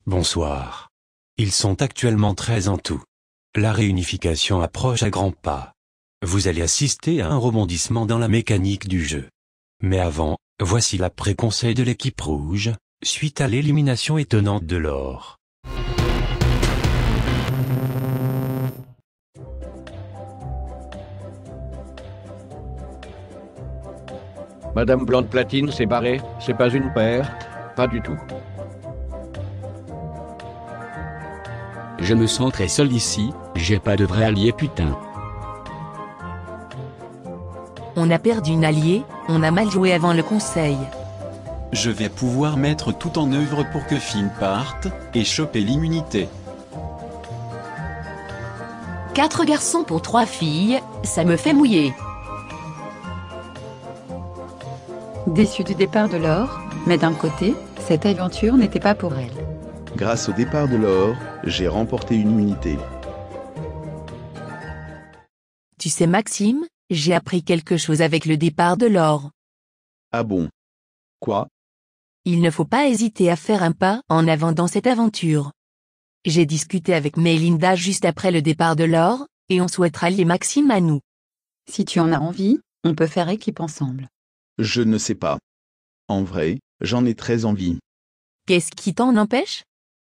Bonsoir. Ils sont actuellement 13 en tout. La réunification approche à grands pas. Vous allez assister à un rebondissement dans la mécanique du jeu. Mais avant, voici l'après-conseil de l'équipe rouge, suite à l'élimination étonnante de l'or. Madame Blonde Platine s'est barrée, c'est pas une perte, pas du tout. Je me sens très seul ici, j'ai pas de vrai allié putain. On a perdu une alliée, on a mal joué avant le conseil. Je vais pouvoir mettre tout en œuvre pour que Finn parte, et choper l'immunité. 4 garçons pour 3 filles, ça me fait mouiller. Déçue du départ de Laure, mais d'un côté, cette aventure n'était pas pour elle. Grâce au départ de Laure, j'ai remporté une immunité. Tu sais Maxime, j'ai appris quelque chose avec le départ de l'or. Ah bon? Quoi? Il ne faut pas hésiter à faire un pas en avant dans cette aventure. J'ai discuté avec Mélinda juste après le départ de l'or, et on souhaite rallier Maxime à nous. Si tu en as envie, on peut faire équipe ensemble. Je ne sais pas. En vrai, j'en ai très envie. Qu'est-ce qui t'en empêche?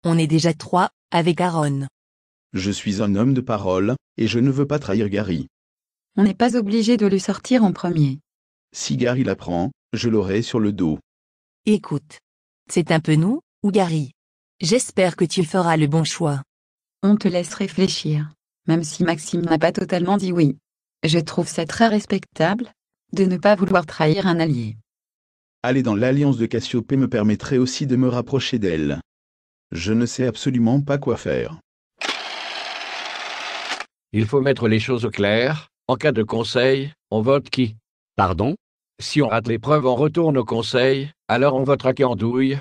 On est déjà 3, avec Aaron. Je suis un homme de parole, et je ne veux pas trahir Gary. On n'est pas obligé de lui sortir en premier. Si Gary l'apprend, je l'aurai sur le dos. Écoute. C'est un peu nous, ou Gary. J'espère que tu feras le bon choix. On te laisse réfléchir. Même si Maxime n'a pas totalement dit oui. Je trouve ça très respectable, de ne pas vouloir trahir un allié. Aller dans l'alliance de Cassiopée me permettrait aussi de me rapprocher d'elle. Je ne sais absolument pas quoi faire. Il faut mettre les choses au clair, en cas de conseil, on vote qui? Pardon? Si on rate l'épreuve on retourne au conseil, alors on votera qui andouille?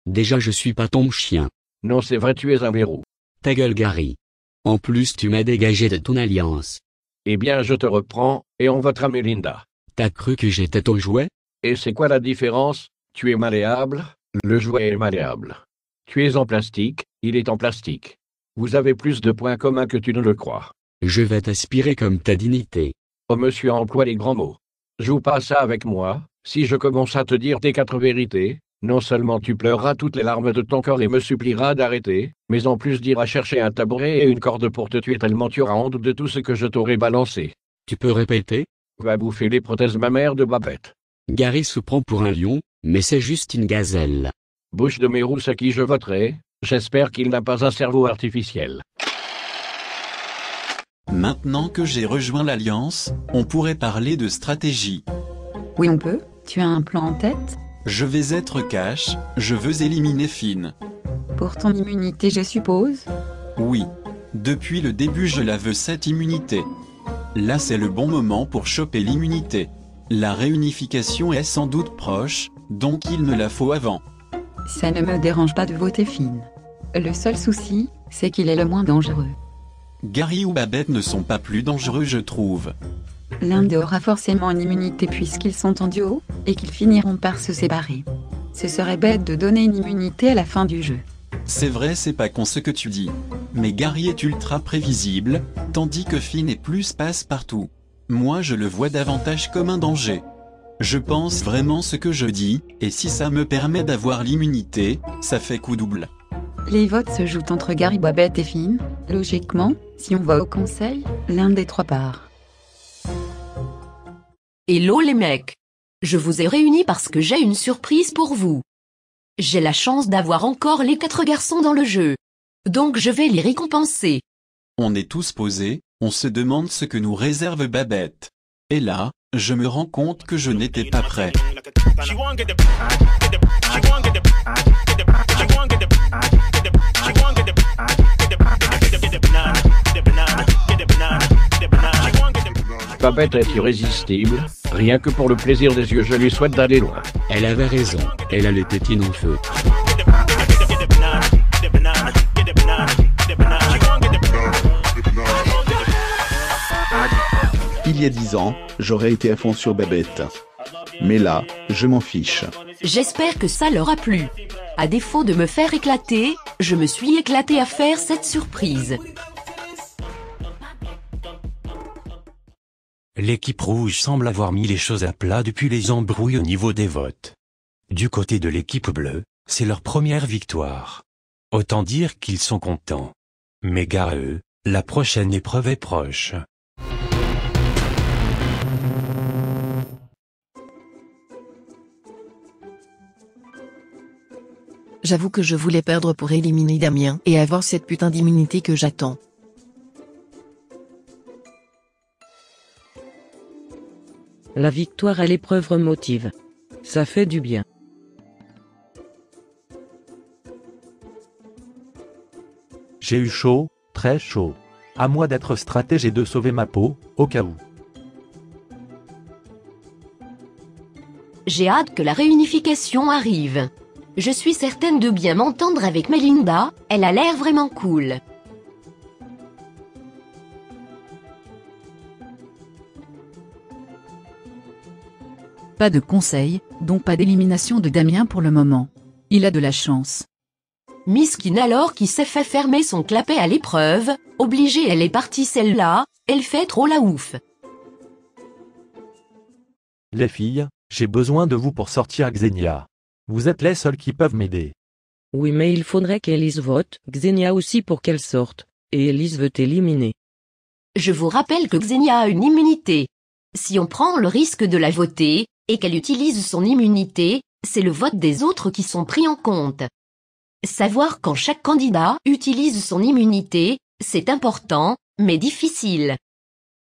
Déjà je suis pas ton chien. Non c'est vrai tu es un verrou. Ta gueule Gary. En plus tu m'as dégagé de ton alliance. Eh bien je te reprends, et on votera Mélinda. T'as cru que j'étais ton jouet? Et c'est quoi la différence? Tu es malléable, le jouet est malléable. Tu es en plastique, il est en plastique. Vous avez plus de points communs que tu ne le crois. Je vais t'aspirer comme ta dignité. Oh monsieur emploie les grands mots. Joue pas ça avec moi, si je commence à te dire tes 4 vérités, non seulement tu pleureras toutes les larmes de ton corps et me supplieras d'arrêter, mais en plus d'iras chercher un tabouret et une corde pour te tuer tellement tu auras honte de tout ce que je t'aurais balancé. Tu peux répéter? Va bouffer les prothèses mammaires de Babette. Gary se prend pour un lion, mais c'est juste une gazelle. Bouche de mes rousses à qui je voterai, j'espère qu'il n'a pas un cerveau artificiel. Maintenant que j'ai rejoint l'Alliance, on pourrait parler de stratégie. Oui on peut, tu as un plan en tête? Je vais être cash, je veux éliminer Finn. Pour ton immunité je suppose? Oui. Depuis le début je la veux cette immunité. Là c'est le bon moment pour choper l'immunité. La réunification est sans doute proche, donc il me la faut avant. Ça ne me dérange pas de voter Finn. Le seul souci, c'est qu'il est le moins dangereux. Gary ou Babette ne sont pas plus dangereux je trouve. L'un d'eux aura forcément une immunité puisqu'ils sont en duo, et qu'ils finiront par se séparer. Ce serait bête de donner une immunité à la fin du jeu. C'est vrai c'est pas con ce que tu dis. Mais Gary est ultra prévisible, tandis que Finn est plus passe-partout. Moi je le vois davantage comme un danger. Je pense vraiment ce que je dis, et si ça me permet d'avoir l'immunité, ça fait coup double. Les votes se jouent entre Gary, Babette et Finn. Logiquement, si on va au conseil, l'un des 3 part. Hello les mecs. Je vous ai réunis parce que j'ai une surprise pour vous. J'ai la chance d'avoir encore les 4 garçons dans le jeu. Donc je vais les récompenser. On est tous posés, on se demande ce que nous réserve Babette. Et là, je me rends compte que je n'étais pas prêt. Babette est irrésistible, rien que pour le plaisir des yeux je lui souhaite d'aller loin. Elle avait raison, elle a les tétines en feu. Il y a 10 ans, j'aurais été à fond sur Babette. Mais là, je m'en fiche. J'espère que ça leur a plu. À défaut de me faire éclater, Je me suis éclatée à faire cette surprise. L'équipe rouge semble avoir mis les choses à plat depuis les embrouilles au niveau des votes. Du côté de l'équipe bleue, c'est leur première victoire. Autant dire qu'ils sont contents. Mais gare à eux, la prochaine épreuve est proche. J'avoue que je voulais perdre pour éliminer Damien et avoir cette putain d'immunité que j'attends. La victoire à l'épreuve remotive. Ça fait du bien. J'ai eu chaud, très chaud. À moi d'être stratège et de sauver ma peau, au cas où. J'ai hâte que la réunification arrive. Je suis certaine de bien m'entendre avec Melinda, elle a l'air vraiment cool. Pas de conseil, donc pas d'élimination de Damien pour le moment. Il a de la chance. Miskin alors qui s'est fait fermer son clapet à l'épreuve, obligée elle est partie celle-là, elle fait trop la ouf. Les filles, j'ai besoin de vous pour sortir Xenia. Vous êtes les seules qui peuvent m'aider. Oui, mais il faudrait qu'Elise vote, Xenia aussi pour qu'elle sorte. Et Elise veut éliminer. Je vous rappelle que Xenia a une immunité. Si on prend le risque de la voter, et qu'elle utilise son immunité, c'est le vote des autres qui sont pris en compte. Savoir quand chaque candidat utilise son immunité, c'est important, mais difficile.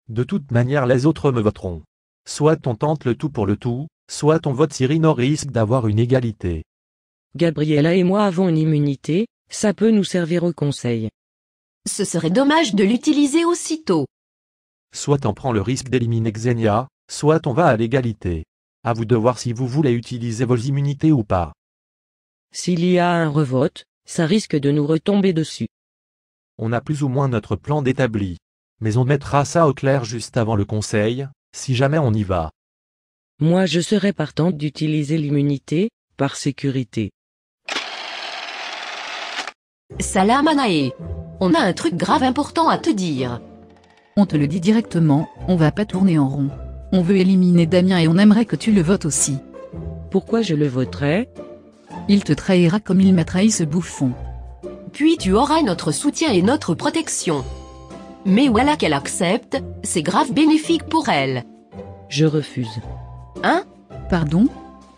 De toute manière les autres me voteront. Soit on tente le tout pour le tout, soit on vote Cyrine au risque d'avoir une égalité. Gabriella et moi avons une immunité, ça peut nous servir au conseil. Ce serait dommage de l'utiliser aussitôt. Soit on prend le risque d'éliminer Xenia, soit on va à l'égalité. À vous de voir si vous voulez utiliser vos immunités ou pas. S'il y a un revote, ça risque de nous retomber dessus. On a plus ou moins notre plan d'établi. Mais on mettra ça au clair juste avant le conseil, si jamais on y va. Moi je serais partante d'utiliser l'immunité, par sécurité. Salam Anae. On a un truc grave important à te dire. On te le dit directement, on va pas tourner en rond. On veut éliminer Damien et on aimerait que tu le votes aussi. Pourquoi je le voterais? Il te trahira comme il m'a trahi ce bouffon. Puis tu auras notre soutien et notre protection. Mais voilà qu'elle accepte, c'est grave bénéfique pour elle. Je refuse. Hein? Pardon?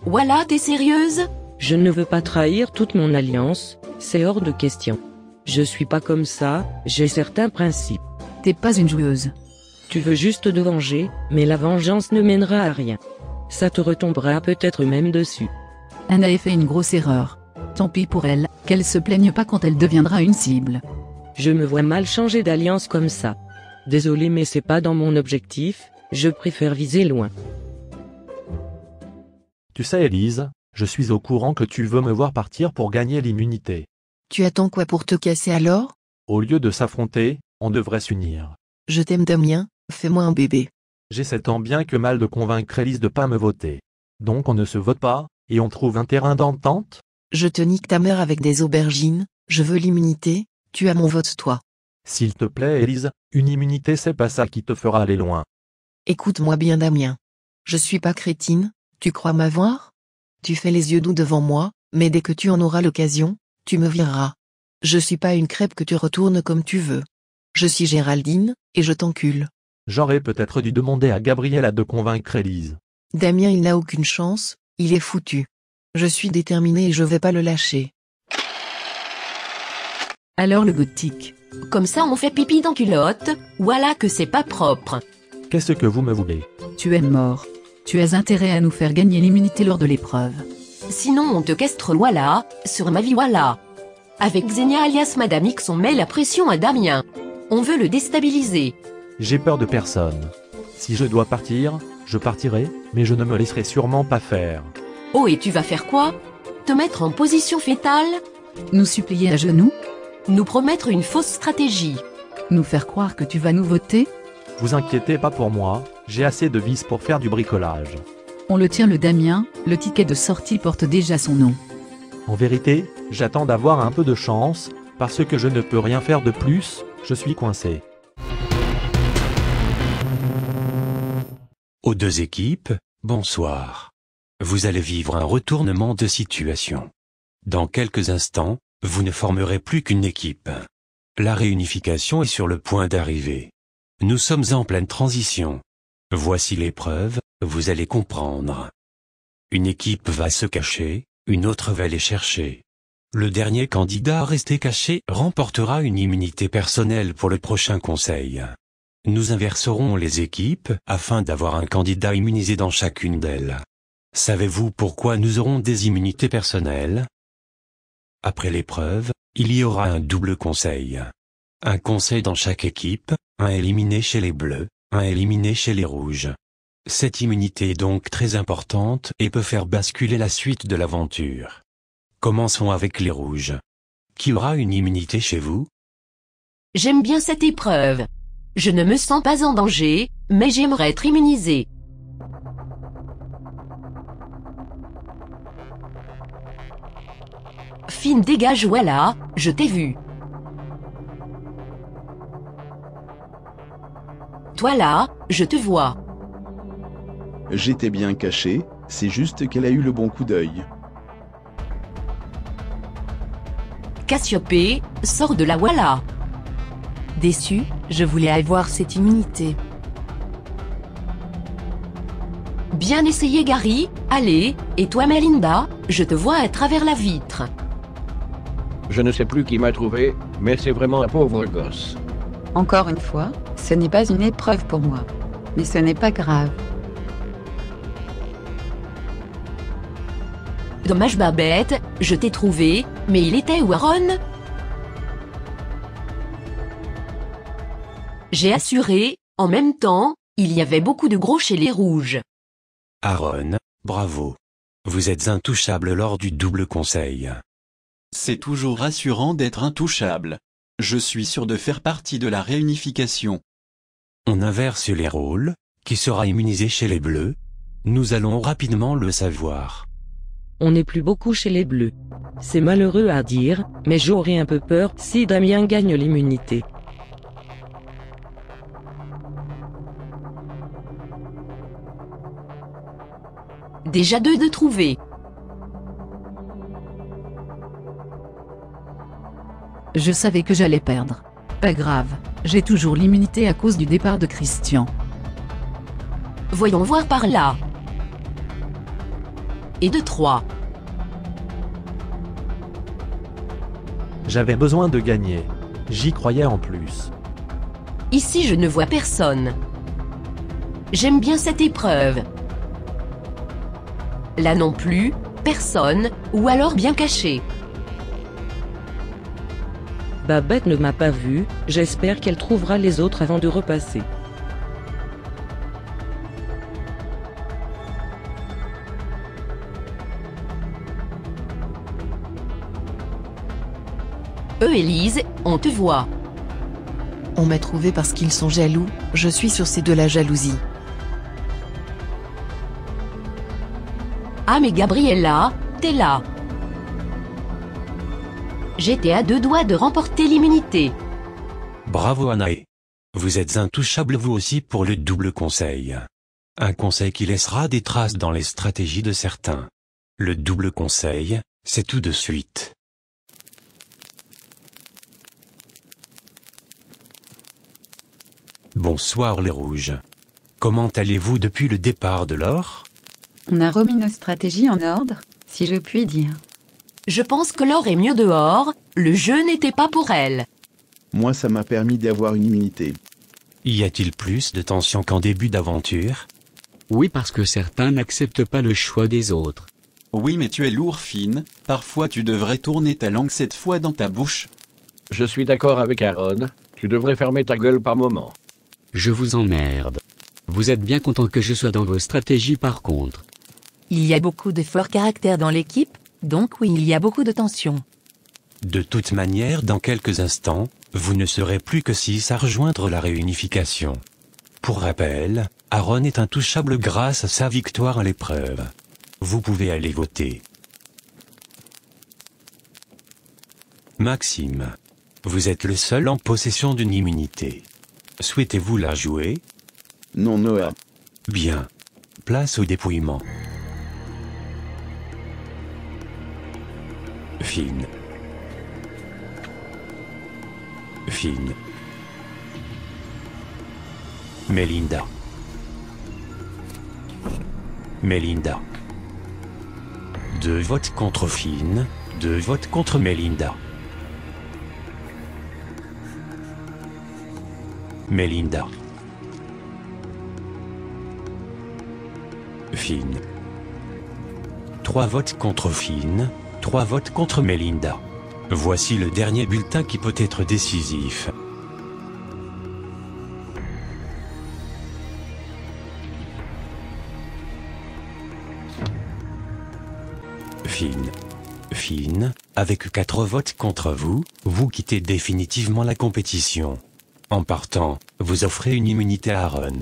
Voilà, t'es sérieuse? Je ne veux pas trahir toute mon alliance, c'est hors de question. Je suis pas comme ça, j'ai certains principes. T'es pas une joueuse. Tu veux juste te venger, mais la vengeance ne mènera à rien. Ça te retombera peut-être même dessus. Anna a fait une grosse erreur. Tant pis pour elle, qu'elle se plaigne pas quand elle deviendra une cible. Je me vois mal changer d'alliance comme ça. Désolé mais c'est pas dans mon objectif, je préfère viser loin. Tu sais Elise, je suis au courant que tu veux me voir partir pour gagner l'immunité. Tu attends quoi pour te casser alors? Au lieu de s'affronter, on devrait s'unir. Je t'aime Damien, fais-moi un bébé. J'essaie tant bien que mal de convaincre Elise de pas me voter. Donc on ne se vote pas, et on trouve un terrain d'entente? Je te nique ta mère avec des aubergines, je veux l'immunité, tu as mon vote toi. S'il te plaît Elise, une immunité c'est pas ça qui te fera aller loin. Écoute-moi bien Damien. Je suis pas crétine, tu crois m'avoir? Tu fais les yeux doux devant moi, mais dès que tu en auras l'occasion, tu me vireras. Je suis pas une crêpe que tu retournes comme tu veux. Je suis Géraldine, et je t'encule. J'aurais peut-être dû demander à Gabriella de convaincre Elise. Damien il n'a aucune chance, il est foutu. Je suis déterminée et je vais pas le lâcher. Alors le gothique. Comme ça on fait pipi dans culotte, voilà que c'est pas propre. Qu'est-ce que vous me voulez? Tu es mort. Tu as intérêt à nous faire gagner l'immunité lors de l'épreuve. Sinon on te castre voilà, sur ma vie voilà. Avec Xenia alias Madame X on met la pression à Damien. On veut le déstabiliser. J'ai peur de personne. Si je dois partir, je partirai, mais je ne me laisserai sûrement pas faire. Oh et tu vas faire quoi? Te mettre en position fétale? Nous supplier à genoux? Nous promettre une fausse stratégie? Nous faire croire que tu vas nous voter? Vous inquiétez pas pour moi, j'ai assez de vis pour faire du bricolage. On le tire le Damien, le ticket de sortie porte déjà son nom. En vérité, J'attends d'avoir un peu de chance, parce que je ne peux rien faire de plus, je suis coincé. Aux deux équipes, bonsoir. Vous allez vivre un retournement de situation. Dans quelques instants, vous ne formerez plus qu'une équipe. La réunification est sur le point d'arriver. Nous sommes en pleine transition. Voici l'épreuve, vous allez comprendre. Une équipe va se cacher, une autre va les chercher. Le dernier candidat à rester caché remportera une immunité personnelle pour le prochain conseil. Nous inverserons les équipes afin d'avoir un candidat immunisé dans chacune d'elles. Savez-vous pourquoi nous aurons des immunités personnelles? Après l'épreuve, il y aura un double conseil. Un conseil dans chaque équipe, un éliminé chez les bleus, un éliminé chez les rouges. Cette immunité est donc très importante et peut faire basculer la suite de l'aventure. Commençons avec les rouges. Qui aura une immunité chez vous? J'aime bien cette épreuve. Je ne me sens pas en danger, mais j'aimerais être immunisé. Fine, dégage, voilà, je t'ai vu. Toi là, je te vois. J'étais bien caché, c'est juste qu'elle a eu le bon coup d'œil. Cassiopée, sors de là, voilà. Déçu, je voulais avoir cette immunité. Bien essayé Gary, allez, et toi Melinda, je te vois à travers la vitre. Je ne sais plus qui m'a trouvé, mais c'est vraiment un pauvre gosse. Encore une fois, ce n'est pas une épreuve pour moi. Mais ce n'est pas grave. Dommage Babette, je t'ai trouvé, mais il était où Aaron? J'ai assuré, en même temps, il y avait beaucoup de gros chez les rouges. Aaron, bravo. Vous êtes intouchable lors du double conseil. C'est toujours rassurant d'être intouchable. Je suis sûr de faire partie de la réunification. On inverse les rôles, qui sera immunisé chez les bleus? Nous allons rapidement le savoir. On n'est plus beaucoup chez les bleus. C'est malheureux à dire, mais j'aurais un peu peur si Damien gagne l'immunité. Déjà 2 de trouver. Je savais que j'allais perdre. Pas grave, j'ai toujours l'immunité à cause du départ de Christian. Voyons voir par là. Et de 3. J'avais besoin de gagner. J'y croyais en plus. Ici je ne vois personne. J'aime bien cette épreuve. Là non plus, personne, ou alors bien caché. Babette ne m'a pas vu, j'espère qu'elle trouvera les autres avant de repasser. Élise, on te voit. On m'a trouvé parce qu'ils sont jaloux, je suis sur c'est de la jalousie. Ah mais Gabriella, t'es là. J'étais à 2 doigts de remporter l'immunité. Bravo Anae. Vous êtes intouchable vous aussi pour le double conseil. Un conseil qui laissera des traces dans les stratégies de certains. Le double conseil, c'est tout de suite. Bonsoir les rouges. Comment allez-vous depuis le départ de l'or? On a remis nos stratégies en ordre, si je puis dire. Je pense que l'or est mieux dehors, le jeu n'était pas pour elle. Moi ça m'a permis d'avoir une immunité. Y a-t-il plus de tension qu'en début d'aventure? Oui, parce que certains n'acceptent pas le choix des autres. Oui, mais tu es lourd, Fine. Parfois tu devrais tourner ta langue cette fois dans ta bouche. Je suis d'accord avec Aaron, tu devrais fermer ta gueule par moment. Je vous emmerde. Vous êtes bien content que je sois dans vos stratégies par contre. Il y a beaucoup de forts caractères dans l'équipe, donc oui, il y a beaucoup de tension. De toute manière, dans quelques instants, vous ne serez plus que 6 à rejoindre la réunification. Pour rappel, Aaron est intouchable grâce à sa victoire à l'épreuve. Vous pouvez aller voter. Maxime. Vous êtes le seul en possession d'une immunité. Souhaitez-vous la jouer? Non, Noah. Bien. Place au dépouillement. Fine. Fine. Mélinda. Mélinda. 2 votes contre Fine, 2 votes contre Mélinda. Mélinda. Fine. 3 votes contre Fine, 3 votes contre Mélinda. Voici le dernier bulletin qui peut être décisif. Fine. Fine, avec 4 votes contre vous, vous quittez définitivement la compétition. En partant, vous offrez une immunité à Aaron.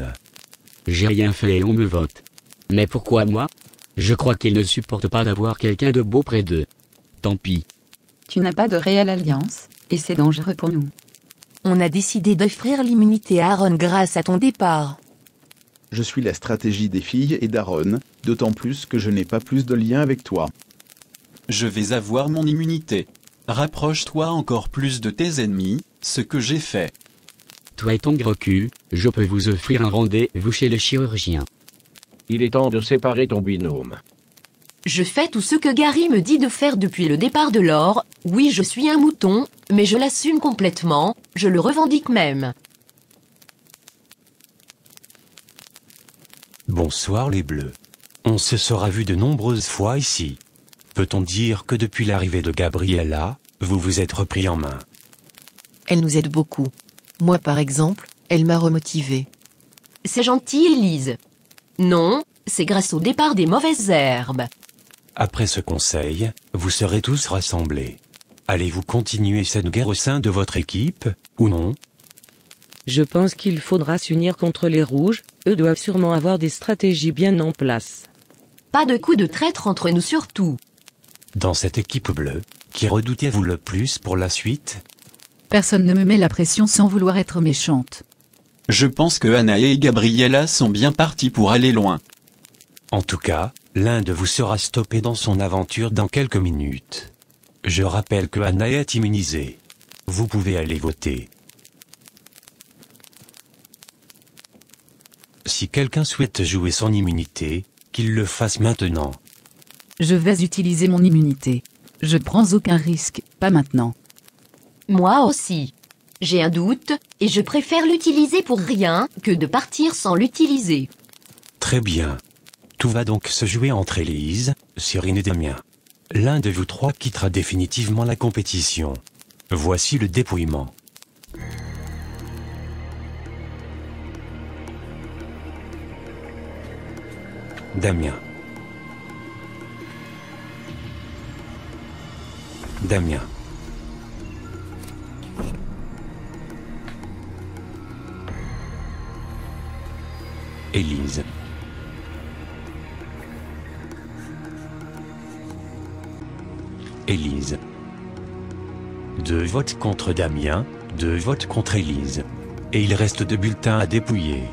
J'ai rien fait et on me vote. Mais pourquoi moi? Je crois qu'ils ne supportent pas d'avoir quelqu'un de beau près d'eux. Tant pis. Tu n'as pas de réelle alliance, et c'est dangereux pour nous. On a décidé d'offrir l'immunité à Aaron grâce à ton départ. Je suis la stratégie des filles et d'Aaron, d'autant plus que je n'ai pas plus de lien avec toi. Je vais avoir mon immunité. Rapproche-toi encore plus de tes ennemis, ce que j'ai fait. Toi et ton gros cul, je peux vous offrir un rendez-vous chez le chirurgien. Il est temps de séparer ton binôme. Je fais tout ce que Gary me dit de faire depuis le départ de Laure. Oui, je suis un mouton, mais je l'assume complètement, je le revendique même. Bonsoir les bleus. On se sera vu de nombreuses fois ici. Peut-on dire que depuis l'arrivée de Gabriella, vous vous êtes repris en main? Elle nous aide beaucoup. Moi par exemple, elle m'a remotivé. C'est gentil, Élise. Non, c'est grâce au départ des mauvaises herbes. Après ce conseil, vous serez tous rassemblés. Allez-vous continuer cette guerre au sein de votre équipe, ou non? Je pense qu'il faudra s'unir contre les rouges, eux doivent sûrement avoir des stratégies bien en place. Pas de coup de traître entre nous surtout. Dans cette équipe bleue, qui redoutez-vous le plus pour la suite? Personne ne me met la pression sans vouloir être méchante. Je pense que Anna et Gabriella sont bien partis pour aller loin. En tout cas, l'un de vous sera stoppé dans son aventure dans quelques minutes. Je rappelle que Anna est immunisée. Vous pouvez aller voter. Si quelqu'un souhaite jouer son immunité, qu'il le fasse maintenant. Je vais utiliser mon immunité. Je prends aucun risque, pas maintenant. Moi aussi. J'ai un doute, et je préfère l'utiliser pour rien que de partir sans l'utiliser. Très bien. Tout va donc se jouer entre Élise, Cyrine et Damien. L'un de vous 3 quittera définitivement la compétition. Voici le dépouillement. Damien. Damien. Élise. Élise. 2 votes contre Damien, 2 votes contre Élise. Et il reste 2 bulletins à dépouiller.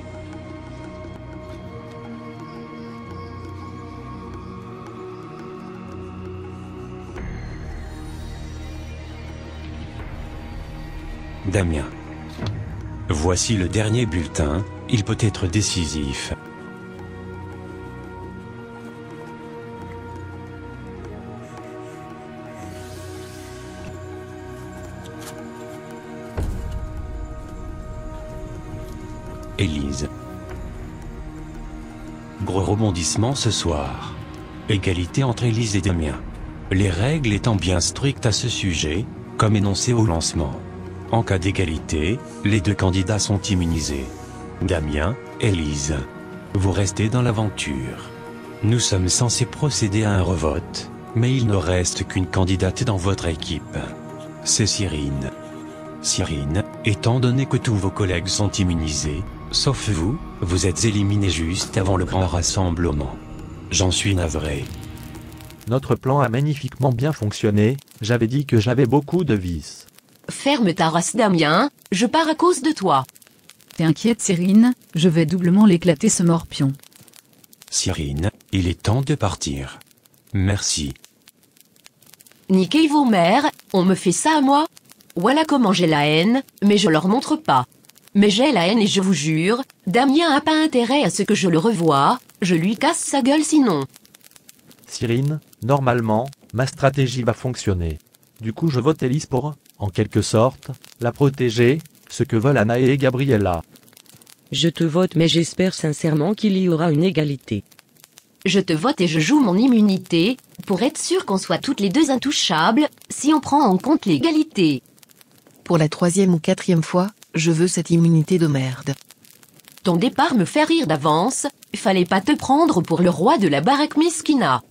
Damien. Voici le dernier bulletin, il peut être décisif. Élise. Gros rebondissement ce soir. Égalité entre Élise et Damien. Les règles étant bien strictes à ce sujet, comme énoncé au lancement. En cas d'égalité, les 2 candidats sont immunisés. Damien, Élise. Vous restez dans l'aventure. Nous sommes censés procéder à un revote, mais il ne reste qu'une candidate dans votre équipe. C'est Cyrine. Cyrine, étant donné que tous vos collègues sont immunisés, sauf vous, vous êtes éliminé juste avant le grand rassemblement. J'en suis navré. Notre plan a magnifiquement bien fonctionné, J'avais dit que j'avais beaucoup de vices. Ferme ta race Damien, je pars à cause de toi. T'es inquiète Cyrine, je vais doublement l'éclater ce morpion. Cyrine, il est temps de partir. Merci. Niquez vos mères, on me fait ça à moi? Voilà comment j'ai la haine, mais je leur montre pas. Mais j'ai la haine et je vous jure, Damien a pas intérêt à ce que je le revoie, je lui casse sa gueule sinon. Cyrine, normalement, ma stratégie va fonctionner. Du coup je vote Élise pour, en quelque sorte, la protéger, ce que veulent Anna et Gabriella. Je te vote mais j'espère sincèrement qu'il y aura une égalité. Je te vote et je joue mon immunité, pour être sûr qu'on soit toutes les deux intouchables, si on prend en compte l'égalité. Pour la 3e ou 4e fois, je veux cette immunité de merde. Ton départ me fait rire d'avance, fallait pas te prendre pour le roi de la baraque Miskina.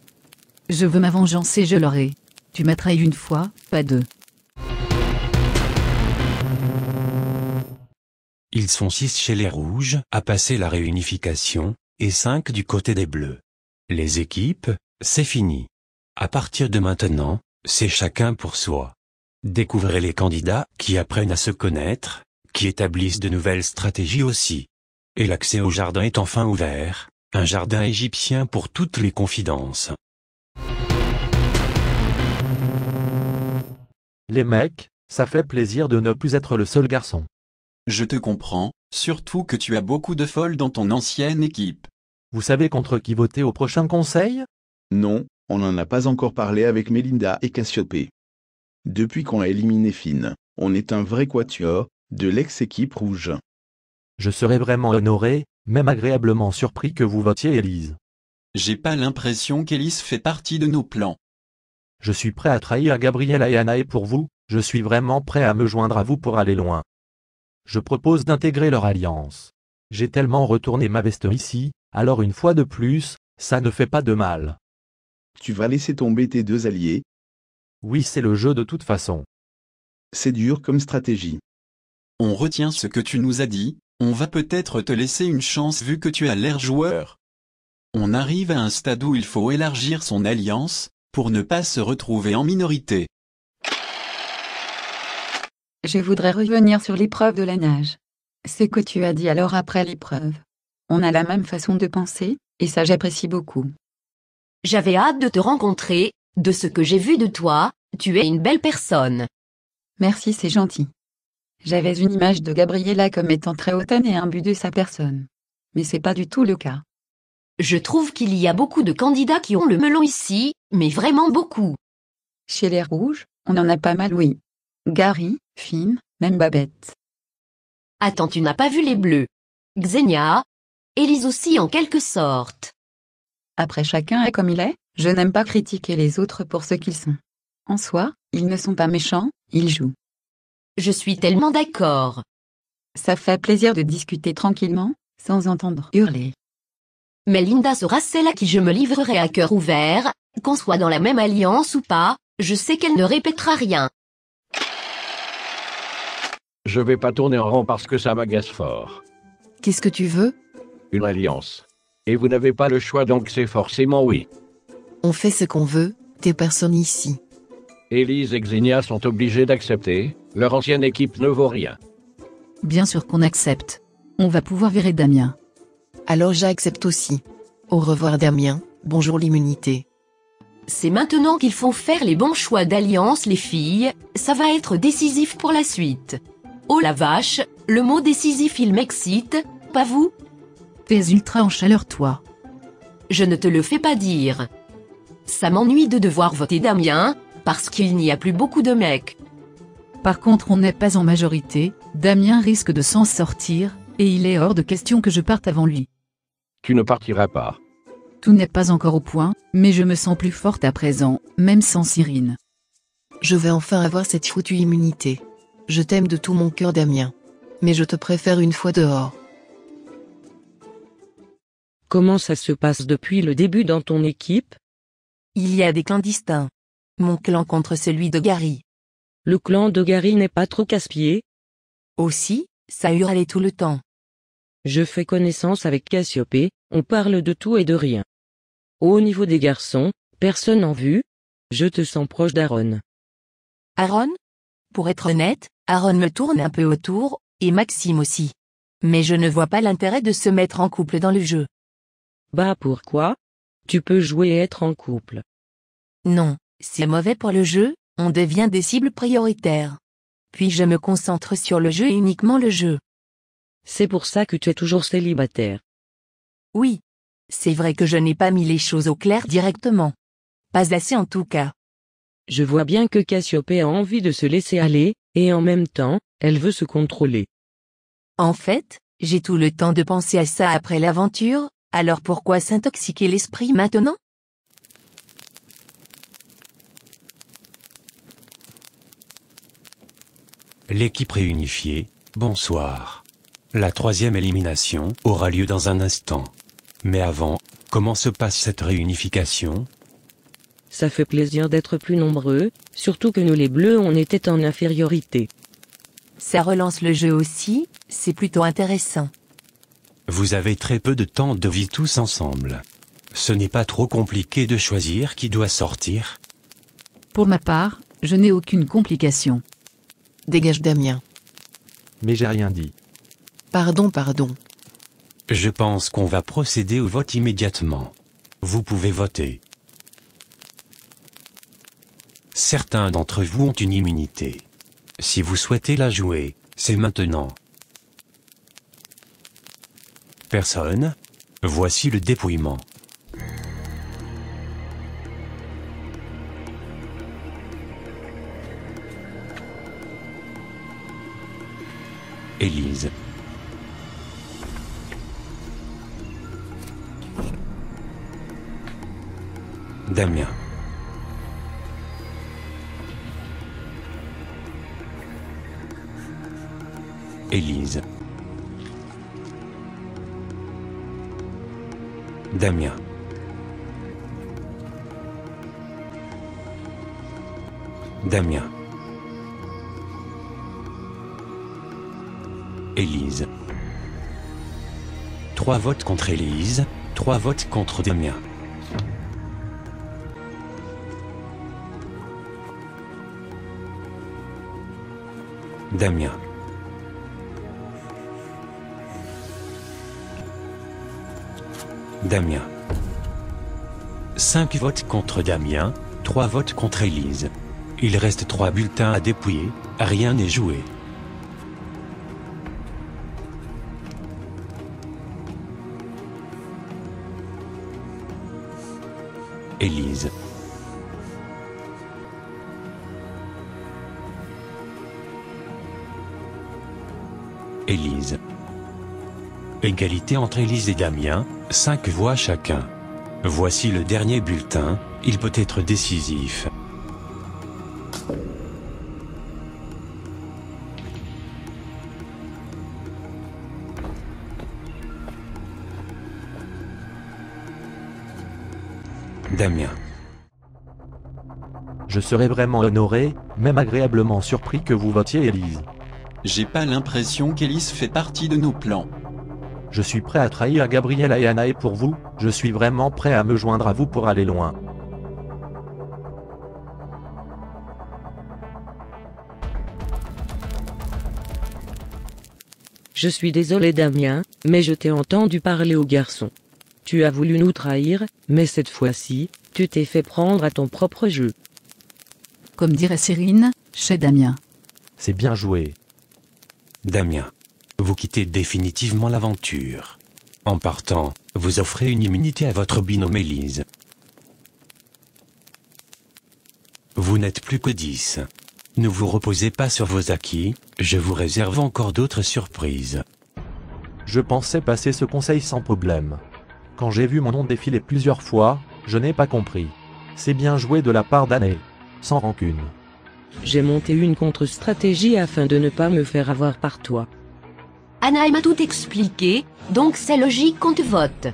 Je veux ma vengeance et je l'aurai. Tu m'as trahi une fois, pas deux. Ils sont 6 chez les rouges à passer la réunification, et 5 du côté des bleus. Les équipes, c'est fini. À partir de maintenant, c'est chacun pour soi. Découvrez les candidats qui apprennent à se connaître, qui établissent de nouvelles stratégies aussi. Et l'accès au jardin est enfin ouvert, un jardin égyptien pour toutes les confidences. Les mecs, ça fait plaisir de ne plus être le seul garçon. Je te comprends, surtout que tu as beaucoup de folles dans ton ancienne équipe. Vous savez contre qui voter au prochain conseil? Non, on n'en a pas encore parlé avec Mélinda et Cassiopée. Depuis qu'on a éliminé Finn, on est un vrai quatuor, de l'ex-équipe rouge. Je serais vraiment honoré, même agréablement surpris que vous votiez Élise. J'ai pas l'impression qu'Élise fait partie de nos plans. Je suis prêt à trahir Gabriella et Anna et pour vous, je suis vraiment prêt à me joindre à vous pour aller loin. Je propose d'intégrer leur alliance. J'ai tellement retourné ma veste ici, alors une fois de plus, ça ne fait pas de mal. Tu vas laisser tomber tes 2 alliés? Oui, c'est le jeu de toute façon. C'est dur comme stratégie. On retient ce que tu nous as dit, on va peut-être te laisser une chance vu que tu as l'air joueur. On arrive à un stade où il faut élargir son alliance, pour ne pas se retrouver en minorité. Je voudrais revenir sur l'épreuve de la nage. Ce que tu as dit alors après l'épreuve. On a la même façon de penser, et ça j'apprécie beaucoup. J'avais hâte de te rencontrer, de ce que j'ai vu de toi, tu es une belle personne. Merci, c'est gentil. J'avais une image de Gabriella comme étant très hautaine et imbue de sa personne. Mais c'est pas du tout le cas. Je trouve qu'il y a beaucoup de candidats qui ont le melon ici, mais vraiment beaucoup. Chez les rouges, on en a pas mal, oui. Gary, Finn, même Babette. Attends, tu n'as pas vu les bleus. Xenia, Élise aussi en quelque sorte. Après chacun est comme il est, je n'aime pas critiquer les autres pour ce qu'ils sont. En soi, ils ne sont pas méchants, ils jouent. Je suis tellement d'accord. Ça fait plaisir de discuter tranquillement, sans entendre hurler. Mais Linda sera celle à qui je me livrerai à cœur ouvert, qu'on soit dans la même alliance ou pas, je sais qu'elle ne répétera rien. Je vais pas tourner en rond parce que ça m'agace fort. Qu'est-ce que tu veux? Une alliance. Et vous n'avez pas le choix donc c'est forcément oui. On fait ce qu'on veut, t'es personne ici. Élise et Xenia sont obligés d'accepter, leur ancienne équipe ne vaut rien. Bien sûr qu'on accepte. On va pouvoir virer Damien. Alors j'accepte aussi. Au revoir Damien, bonjour l'immunité. C'est maintenant qu'il faut faire les bons choix d'alliance les filles, ça va être décisif pour la suite. Oh la vache, le mot décisif il m'excite, pas vous? T'es ultra en chaleur toi. Je ne te le fais pas dire. Ça m'ennuie de devoir voter Damien, parce qu'il n'y a plus beaucoup de mecs. Par contre on n'est pas en majorité, Damien risque de s'en sortir, et il est hors de question que je parte avant lui. Tu ne partiras pas. Tout n'est pas encore au point, mais je me sens plus forte à présent, même sans Cyrine. Je vais enfin avoir cette foutue immunité. Je t'aime de tout mon cœur Damien. Mais je te préfère une fois dehors. Comment ça se passe depuis le début dans ton équipe? Il y a des clans distincts. Mon clan contre celui de Gary. Le clan de Gary n'est pas trop casse-pied? Aussi, ça hurlait tout le temps. Je fais connaissance avec Cassiopée, on parle de tout et de rien. Au niveau des garçons, personne en vue? Je te sens proche d'Aaron. Aaron? Pour être honnête, Aaron me tourne un peu autour, et Maxime aussi. Mais je ne vois pas l'intérêt de se mettre en couple dans le jeu. Bah pourquoi? Tu peux jouer et être en couple. Non, c'est mauvais pour le jeu, on devient des cibles prioritaires. Puis je me concentre sur le jeu et uniquement le jeu. C'est pour ça que tu es toujours célibataire. Oui. C'est vrai que je n'ai pas mis les choses au clair directement. Pas assez en tout cas. Je vois bien que Cassiopée a envie de se laisser aller, et en même temps, elle veut se contrôler. En fait, j'ai tout le temps de penser à ça après l'aventure, alors pourquoi s'intoxiquer l'esprit maintenant? L'équipe réunifiée, bonsoir. La 3e élimination aura lieu dans un instant. Mais avant, comment se passe cette réunification? Ça fait plaisir d'être plus nombreux, surtout que nous les bleus on était en infériorité. Ça relance le jeu aussi, c'est plutôt intéressant. Vous avez très peu de temps de vie tous ensemble. Ce n'est pas trop compliqué de choisir qui doit sortir? Pour ma part, je n'ai aucune complication. Dégage Damien. Mais j'ai rien dit. Pardon. Je pense qu'on va procéder au vote immédiatement. Vous pouvez voter. Certains d'entre vous ont une immunité. Si vous souhaitez la jouer, c'est maintenant. Personne? Voici le dépouillement. Élise. Damien. Élise. Damien. Damien. Élise. 3 votes contre Élise, 3 votes contre Damien. Damien. Damien. 5 votes contre Damien, 3 votes contre Élise. Il reste 3 bulletins à dépouiller, rien n'est joué. Élise. Élise. Égalité entre Élise et Damien, 5 voix chacun. Voici le dernier bulletin, il peut être décisif. Damien. Je serais vraiment honoré, même agréablement surpris que vous votiez Élise. J'ai pas l'impression qu'Élise fait partie de nos plans. Je suis prêt à trahir Gabriel et Anna et pour vous, je suis vraiment prêt à me joindre à vous pour aller loin. Je suis désolé Damien, mais je t'ai entendu parler au garçon. Tu as voulu nous trahir, mais cette fois-ci, tu t'es fait prendre à ton propre jeu. Comme dirait Cyrine, chez Damien. C'est bien joué. Damien. Vous quittez définitivement l'aventure. En partant, vous offrez une immunité à votre binôme Élise. Vous n'êtes plus que 10. Ne vous reposez pas sur vos acquis, je vous réserve encore d'autres surprises. Je pensais passer ce conseil sans problème. Quand j'ai vu mon nom défiler plusieurs fois, je n'ai pas compris. C'est bien joué de la part d'Anna. Sans rancune. J'ai monté une contre-stratégie afin de ne pas me faire avoir par toi. Anna m'a tout expliqué, donc c'est logique qu'on te vote.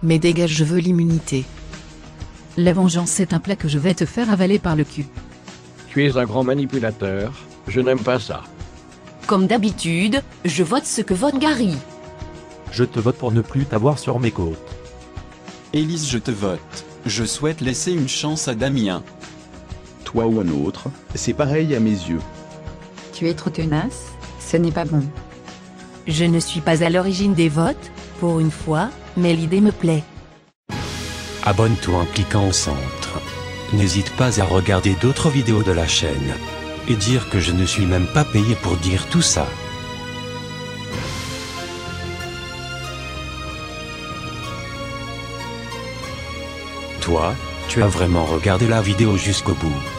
Mais dégage, je veux l'immunité. La vengeance c'est un plat que je vais te faire avaler par le cul. Tu es un grand manipulateur, je n'aime pas ça. Comme d'habitude, je vote ce que vote Gary. Je te vote pour ne plus t'avoir sur mes côtes. Élise, je te vote. Je souhaite laisser une chance à Damien. choix ou un autre, c'est pareil à mes yeux. Tu es trop tenace, ce n'est pas bon. Je ne suis pas à l'origine des votes, pour une fois, mais l'idée me plaît. Abonne-toi en cliquant au centre. N'hésite pas à regarder d'autres vidéos de la chaîne. Et dire que je ne suis même pas payé pour dire tout ça. Toi, tu as vraiment regardé la vidéo jusqu'au bout.